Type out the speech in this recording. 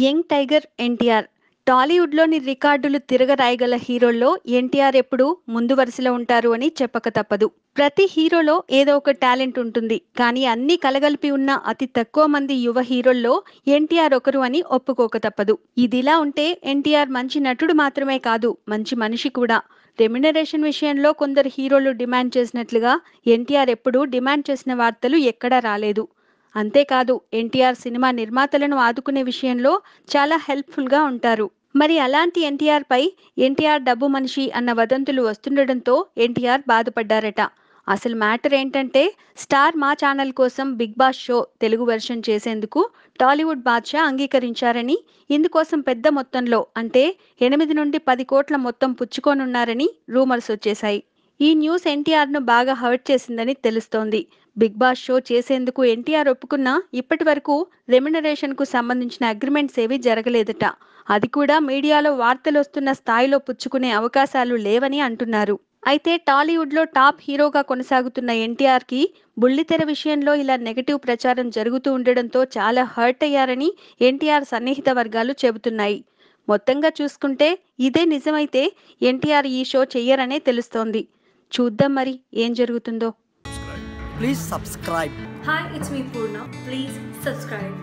Young tiger NTR. టాలీవుడ్‌లోని రికార్డులు తిరగరాయగల హీరోల్లో ఎన్టీఆర్ ఎప్పుడూ ముందు వరుసలో ఉంటారు అని చెప్పక తప్పదు. ప్రతి హీరోలో ఏదో ఒక టాలెంట్ ఉంటుంది. కానీ అన్నీ కలగలిపి ఉన్న అతి తక్కువ మంది యువ హీరోల్లో ఎన్టీఆర్ ఒకరు అని ఒప్పుకోక తప్పదు. ఇదిలా ఉంటే ఎన్టీఆర్ మంచి నటుడు మాత్రమే కాదు, మంచి మనిషి కూడా. రెమ్యునరేషన్ విషయంలో కొందరు హీరోలు డిమాండ్ చేసినట్లుగా ఎన్టీఆర్ ఎప్పుడూ డిమాండ్ చేసిన వార్తలు ఎక్కడా రాలేదు. అంతేకాదు ఎన్టీఆర్ సినిమా నిర్మాతలను ఆదుకునే విషయంలో చాలా హెల్ప్‌ఫుల్‌గా ఉంటారు. మరి అలాంటి ఎన్టీఆర్‌పై ఎన్టీఆర్ డబ్బు మనిషి అన్న వదంతులు వస్తుండడంతో ఎన్టీఆర్ బాధపడ్డారట. అసలు మ్యాటర్ ఏంటంటే స్టార్ మా ఛానల్ కోసం 'big boss' show Telugu version చేసేందుకు టాలీవుడ్ బాద్‌షా అంగీకరించారని, ఇందుకోసం పెద్ద మొత్తంలో అంటే 8-10 కోట్ల మొత్తం పుచ్చుకోనున్నారని రూమర్స్ వచ్చేశాయి. ఈ న్యూస్ ఎన్టీఆర్‌ను బాగా హర్ట్ చేసిందని తెలుస్తోంది. 'బిగ్ బాస్' షో చేసేందుకు ఎన్టీఆర్ ఒప్పుకున్నా ఇప్పటివరకు రెమ్యునరేషన్‌కు సంబంధించిన అగ్రిమెంట్స్ ఏవీ జరగలేదట. అది కూడా మీడియాలో వార్తలొస్తున్న స్థాయిలో పుచ్చుకునే అవకాశాలు లేవని అంటున్నారు. అయితే టాలీవుడ్‌లో టాప్ హీరోగా కొనసాగుతున్న ఎన్టీఆర్‌కి బుల్లితెర విషయంలో ఇలా నెగెటివ్ ప్రచారం జరుగుతూ ఉండడంతో చాలా హర్ట్ అయ్యారని ఎన్టీఆర్ సన్నిహిత వర్గాలు చెబుతున్నాయి. మొత్తంగా చూసుకుంటే ఇదే నిజమైతే ఎన్టీఆర్ ఈ షో చెయ్యరనే తెలుస్తోంది. చూద్దాం మరి ఏం జరుగుతుందో. Please subscribe. Hi, it's me Purna. Please subscribe.